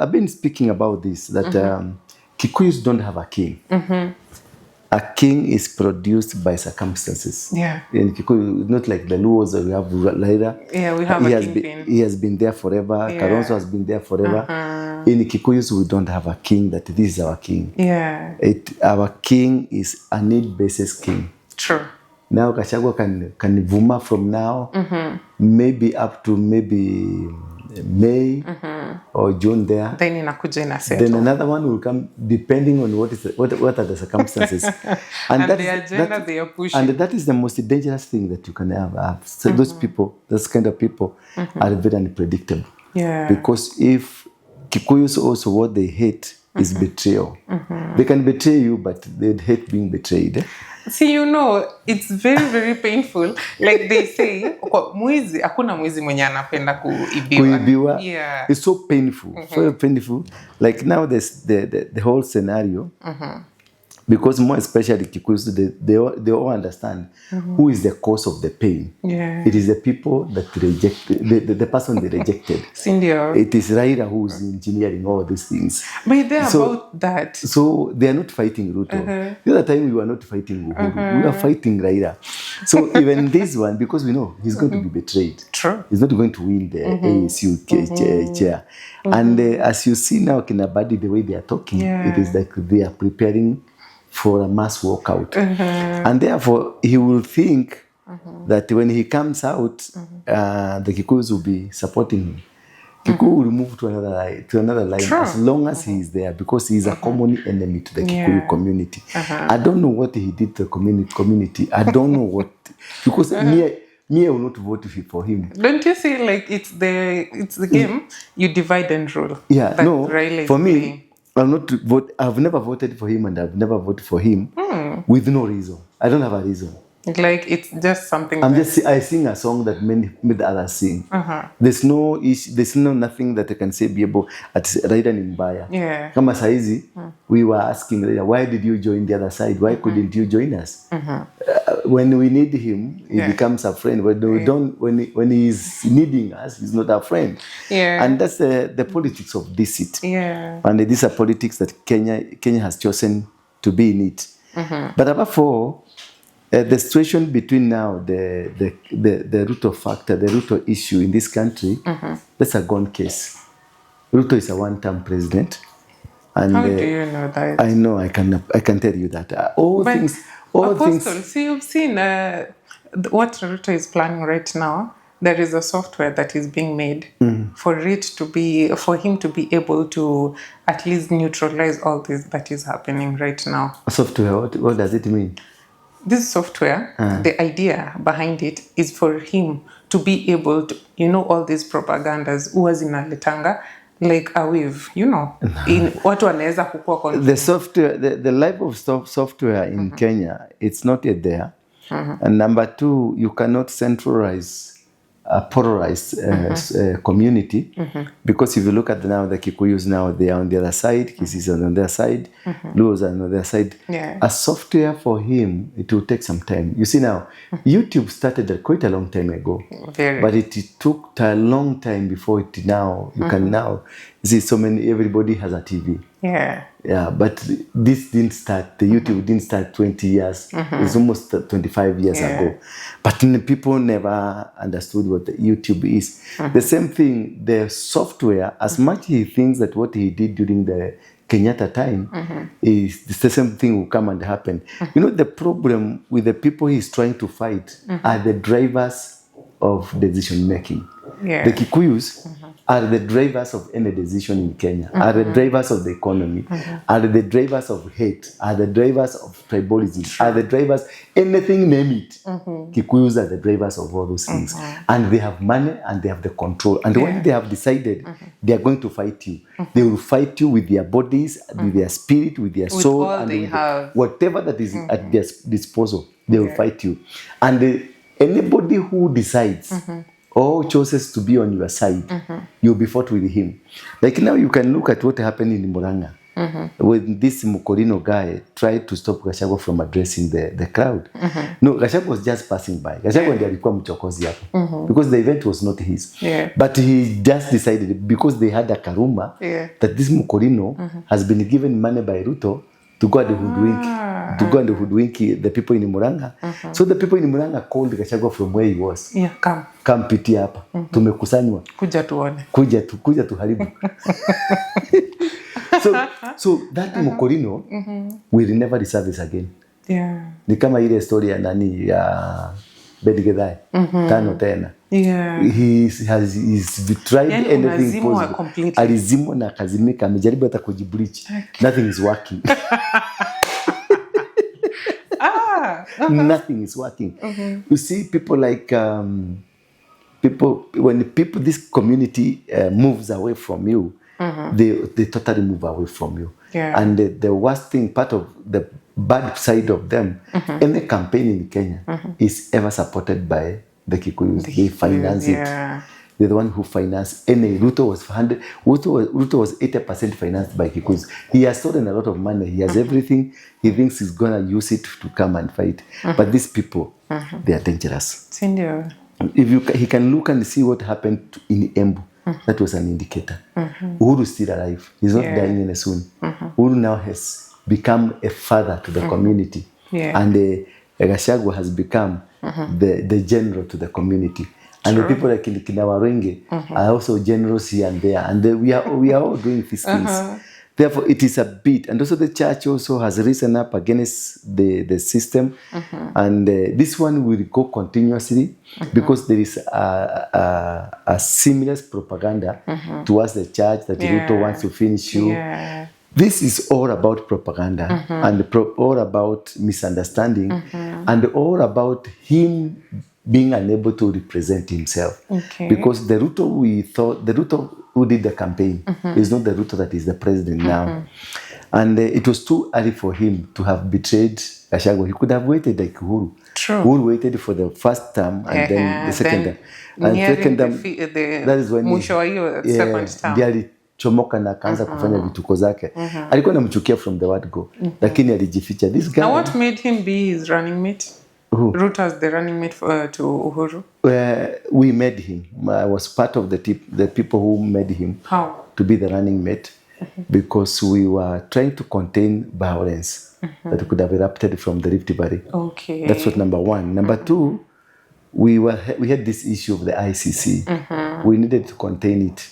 I've been speaking about this, that Kikuyus don't have a king. A king is produced by circumstances. Yeah. In Kikuyu, not like the Luos that we have Laira. Yeah, we have a kingpin. He has been there forever. Yeah. Kalonzo has been there forever. In Kikuyus, we don't have a king that this is our king. Yeah. Our king is a need-basis king. True. Now Gachagua can vuma from now, maybe up to maybe May or June there. Then inakuja inasettle. Then another one will come depending on what are the circumstances. And the agenda they are pushing. And that is the most dangerous thing that you can have. So those people, those kind of people are very unpredictable. Yeah. Because if Kikuyus also what they hate is betrayal. They can betray you, but they hate being betrayed. See, you know, it's very, very painful. Like they say, mwizi, hakuna mwizi mwenye anapenda kuibiwa. Yeah. It's so painful, so painful. Like now there's the whole scenario. Because more especially Kikuyus, they all understand who is the cause of the pain. Yeah. It is the people that rejected, the person they rejected. Sindio. It is Raila who's engineering all these things. But they're about that. So they are not fighting Ruto. The other time we were not fighting Uhuru. We were fighting Raila. So even this one, because we know he's going to be betrayed. True. He's not going to win the ASU chair. And as you see now, Kinabadi, the way they are talking, it is like they are preparing for a mass walkout. And therefore, he will think that when he comes out, the Kikuyus will be supporting him. Kikuyu will move to another line True. as long as he is there, because he is a common enemy to the Kikuyu community. I don't know what he did to the community. I don't know what, because me, I will not vote for him. Don't you see like it's the game, you divide and rule? Yeah, no, for me, playing. I'll not vote. I've never voted for him, and I've never voted for him with no reason. I don't have a reason. Like it's just something. I sing a song that many others sing. There's no issue. There's nothing that I can say be able at Raila Nimbaya. Yeah. Kama saizi, we were asking Raila, why did you join the other side? Why couldn't you join us? When we need him, he becomes a friend. When we don't, when he's needing us, he's not a friend. Yeah. And that's the politics of this seat. Yeah. And these are politics that Kenya has chosen to be in it. But above all, the situation between now, the Ruto factor, the Ruto issue in this country, that's a gone case. Ruto is a one-term president. And how do you know that? I know, I can tell you that. See, you've seen what Ruto is planning right now. There is a software that is being made for him to be able to at least neutralize all this that is happening right now. A software, what does it mean? This software, the idea behind it is for him to be able to, all these propagandas, huwa zinaletanga like a wave, in watu wanaweza kukua confused. The software, the life of software in Kenya, it's not yet there. And number two, you cannot centralize a polarized community, because if you look at now the Kikuyus now, they are on the other side, Kisii are on their side, Luos are on the other side. Yeah. A software for him, it will take some time. You see now, YouTube started quite a long time ago, but it took a long time before it now, you can now see everybody has a TV. Yeah. Yeah, but this didn't start, the YouTube didn't start 20 years, it's almost 25 years ago. But people never understood what the YouTube is. The same thing, the software, as much he thinks that what he did during the Kenyatta time is the same thing will come and happen. The problem with the people he's trying to fight are the drivers of decision making. Yeah. The Kikuyus are the drivers of any decision in Kenya, are the drivers of the economy, are the drivers of hate, are the drivers of tribalism, are the drivers, anything, name it. Kikuyus are the drivers of all those things. And they have money and they have the control. And when they have decided they are going to fight you, they will fight you with their bodies, with their spirit, with their soul, and with whatever that is at their disposal, they will fight you. And anybody who decides or chooses to be on your side, you'll be fought with him. Like now you can look at what happened in Murang'a. when this Mukorino guy tried to stop Gachagua from addressing the crowd. No, Gachagua was just passing by. Gachagua ndiye alikuwa mchokozi hapo. Because the event was not his. But he just decided, because they had a karuma, that this Mukorino has been given money by Ruto to go and hoodwink the people in Murang'a. So the people in Murang'a called Gachagua from where he was. Come pitia hapa. Tumekusanywa. Kuja tuharibu. So that Mukorino will never resurface again. Ni kama ile story ya nani ya Bedigedai. Tano tena. He's betrayed anything possible. Alizimwa na kazimika. Amejaribu hata kujibleach. Nothing is working. Nothing is working. You see, people like this community moves away from you, they totally move away from you. And the worst thing, part of the bad side of them, any campaign in Kenya is ever supported by the Kikuyus. They finance it. They're the one who financed any. Ruto was 80% financed by Kikuyus. He has stolen a lot of money. He has everything. He thinks he's gonna use it to come and fight. But these people, they are dangerous. He can look and see what happened in Embu. That was an indicator. Uhuru is still alive. He's not dying any soon. Uhuru now has become a father to the community. And Gachagua has become the general to the community. And the people like Kina Waruinge are also generals here and there. And we are all doing these things. Therefore, it is a bit. And also the church also has risen up against the system. And this one will go continuously because there is a seamless propaganda towards the church that Ruto wants to finish you. This is all about propaganda and all about misunderstanding and all about him being unable to represent himself. Because the Ruto who did the campaign is not the Ruto that is the president now. And it was too early for him to have betrayed Gachagua. He could have waited like Uhuru. Uhuru waited for the first term and then the second term. And second term, that is when he chomoka na akaanza kufanya vituko zake. Alikuwa anamchukia from the word go. Lakini alijificha. This guy. Now what made him be his running mate? Ruto as the running mate to Uhuru? We made him. I was part of the people who made him to be the running mate because we were trying to contain violence that could have erupted from the Rift Valley. That's what number one. Number two, we had this issue of the ICC. We needed to contain it.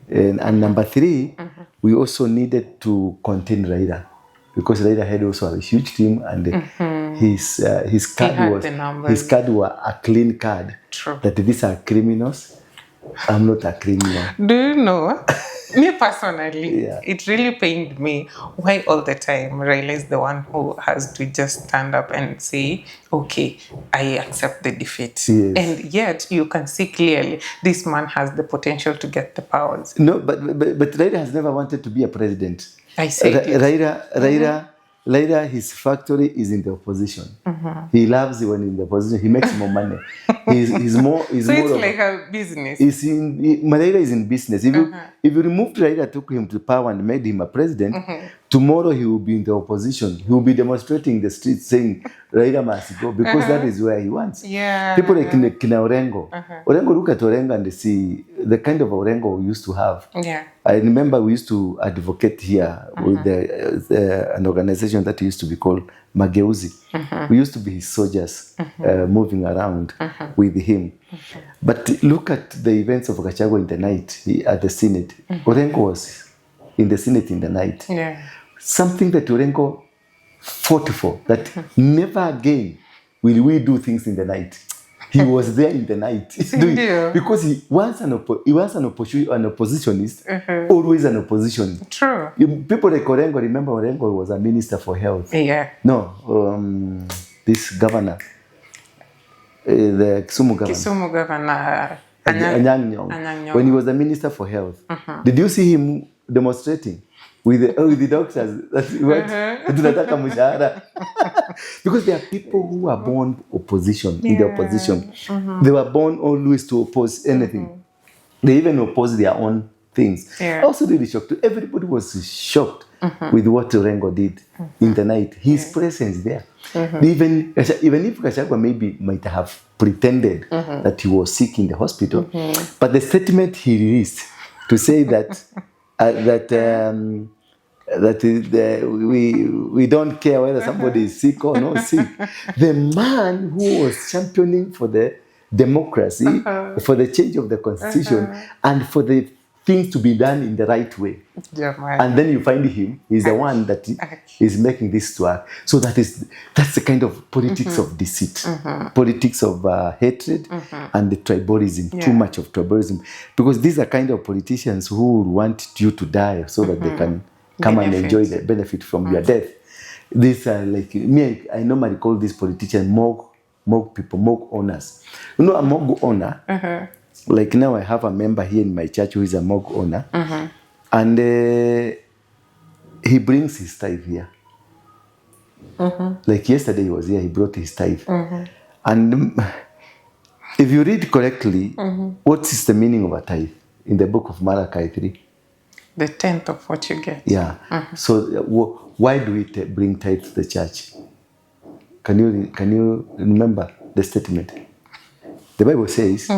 And number three, we also needed to contain Raila. Because Raila had also a huge team and his card was a clean card. That these are criminals. I'm not a criminal. Do you know? Me personally, it really pained me why all the time Raila is the one who has to just stand up and say, okay, I accept the defeat. And yet you can see clearly this man has the potential to get the powers. No, but Raila has never wanted to be a president. I said Raila, his factory is in the opposition. He loves it when in the opposition. He makes more money. He's more. So it's like a business. Raila is in business. If you removed Raila, took him to power and made him a president, tomorrow he will be in the opposition. He will be demonstrating the streets saying Raila must go because that is where he wants. People like Kina Orengo. Orengo, look at Orengo and see the kind of Orengo we used to have. I remember we used to advocate here with an organization that used to be called Mageuzi. We used to be his soldiers moving around with him. But look at the events of Gachagua in the night at the Senate. Orengo was in the Senate in the night. Something that Orengo fought for, that never again will we do things in the night. He was there in the night. Because he was an oppositionist, always an opposition. People like Orengo, remember Orengo was a minister for health. No, this governor, the Kisumu governor. Anyang' Nyong'o. When he was the minister for health. Did you see him demonstrating with the doctors? Tunataka mshahara. Because there are people who are born in the opposition. They were born always to oppose anything. They even oppose their own things. Yeah. Also really shocked. Everybody was shocked with what Orengo did in the night. His presence there. Even if Gachagua maybe might have pretended that he was sick in the hospital, but the statement he released to say that we don't care whether somebody is sick or not sick. The man who was championing for the democracy, for the change of the constitution, and for the things to be done in the right way. And then you find him, he's the one that is making this to work. So that's the kind of politics of deceit, politics of hatred, and the tribalism, too much of tribalism. Because these are kind of politicians who want you to die so that they can come and enjoy the benefit from your death. These are like, I normally call these politicians mock people, mock owners. You know, a mock owner, like now I have a member here in my church who is a mock owner, and he brings his tithe here. Like yesterday he was here, he brought his tithe. And if you read correctly, what is the meaning of a tithe in the book of Malachi 3? The 10th of what you get. Yeah. So why do we bring tithe to the church? Can you remember the statement? The Bible says,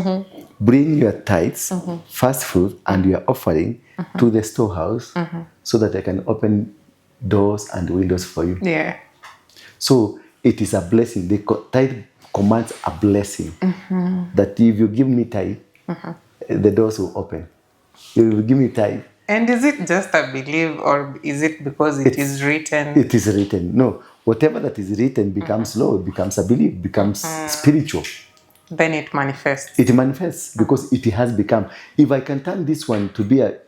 bring your tithes, first fruit, and your offering to the storehouse so that I can open doors and windows for you. Yeah. So it is a blessing. The tithe commands a blessing that if you give me tithe, the doors will open. If you give me tithe. And is it just a belief, or is it because it is written? It is written. No. Whatever that is written becomes law, it becomes a belief, becomes spiritual. Then it manifests. It manifests because it has become. If I can turn this one to be a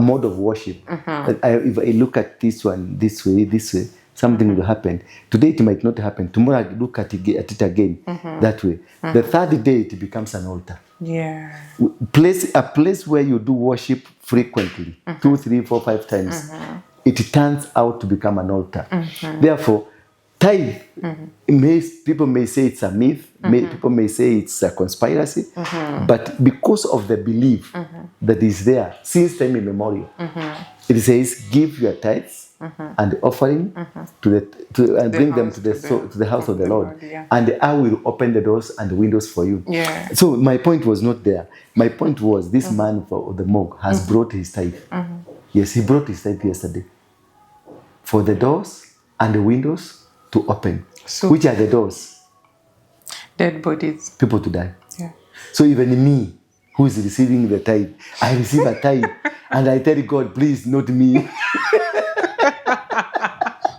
mode of worship, if I look at this one this way, something will happen. Today it might not happen. Tomorrow I look at it again that way. The third day it becomes an altar. Yeah. A place where you do worship frequently, 2, 3, 4, 5 times. It turns out to become an altar. Therefore, tithe, people may say it's a myth, people may say it's a conspiracy, but because of the belief that is there since time immemorial, it says, give your tithes and offering and bring them to the house of the Lord, and I will open the doors and the windows for you. Yeah. So my point was not there. My point was this man for the mog has brought his tithe. Yes, he brought his tithe yesterday for the doors and the windows to open. So, which are the doors? Dead bodies. People to die. Yeah. So even me, who is receiving the tithe, I receive a tithe and I tell God, please, not me.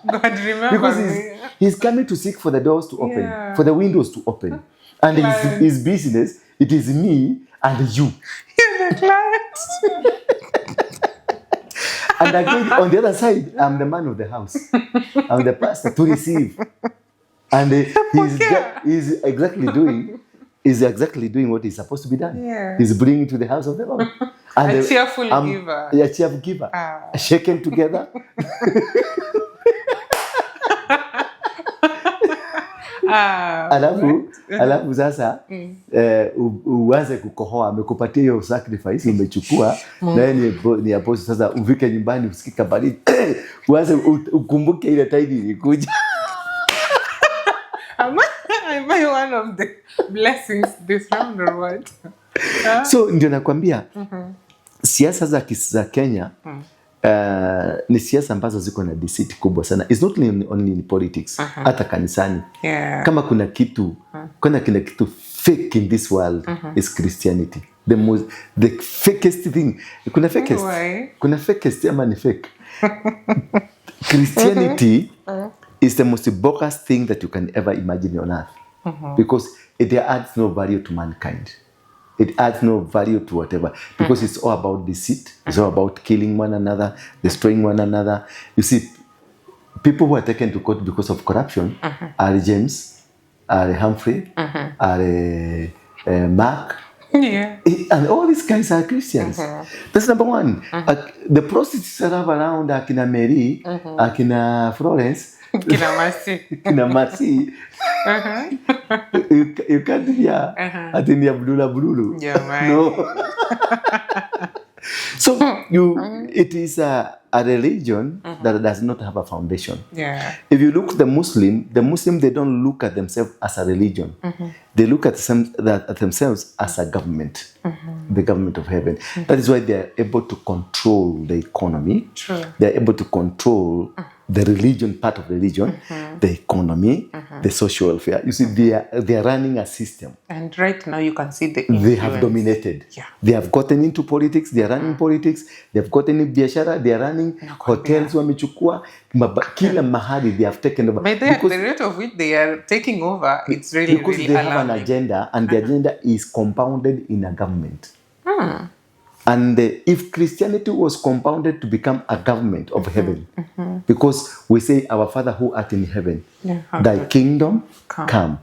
God, remember because he's coming to seek for the doors to open, for the windows to open. And his business, it is me and you. You're the client. And again, on the other side, I'm the man of the house. I'm the pastor to receive. And he's exactly doing what is supposed to be done. Yeah. He's bringing to the house of the Lord. And a cheerful giver. A cheerful giver. Shaken together. Alafu sasa uanze kukohoa, amekupatia hiyo sacrifice umechukua, na yeye ni apostle. Sasa uvike nyumbani usikika baridi, uanze ukumbuke ile tithe ilikuja. Am I one of the blessings this round or what? So ndio nakwambia siasa za Kenya ni siasa ambazo ziko na deceit kubwa sana. It's not only in politics, hata kanisani. Yeah. Kama kuna kitu fake in this world is Christianity. The fakest thing. Kuna fakest. Why? Kuna fakest ama ni fake. Christianity is the most bogus thing that you can ever imagine on earth. Because it adds no value to mankind. It adds no value to whatever, because it's all about deceit. It's all about killing one another, destroying one another. You see, people who are taken to court because of corruption are James, are Humphrey, are Mark. Yeah. And all these guys are Christians. That's number one. The prostitutes that are around Akina Mary, Akina Florence, Kina Mercy. You can't hear Atini Abdullah Bululu. Yeah, right. No. So it is a religion that does not have a foundation. Yeah. If you look at the Muslim, they don't look at themselves as a religion. They look at themselves as a government, the government of heaven. That is why they are able to control the economy. True. They are able to control the religion, part of religion, the economy, the social welfare. You see, they are running a system. And right now you can see the influence. They have dominated. Yeah. They have gotten into politics. They are running politics. They have gotten in biashara. They are running hotels. Wamechukua kila mahali. They have taken over. But at the rate of which they are taking over, it's really because really they alarming. have an agenda, and the agenda is compounded in a government. And if Christianity was compounded to become a government of heaven, because we say, our Father who art in heaven, thy kingdom come,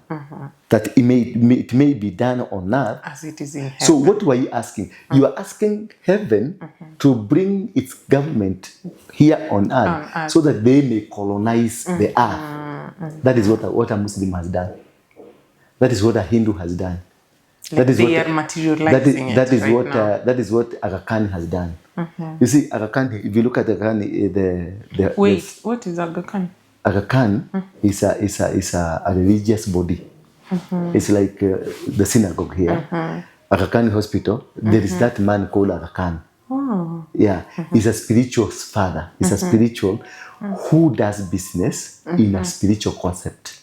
that it may be done on earth As it is in heaven. So what were you asking? You are asking heaven to bring its government here on earth, so that they may colonize the earth. That is what a Muslim has done. That is what a Hindu has done. Like they are materializing that is right what now. that is what Aga Khan has done. You see, Aga Khan, if you look at Aga Khan, Wait, what is Aga Khan? Aga Khan is a religious body. It's like the synagogue here. Aga Khan Hospital, there is that man called Aga Khan. Oh. Yeah, he's a spiritual father. He's a spiritual who does business in a spiritual concept.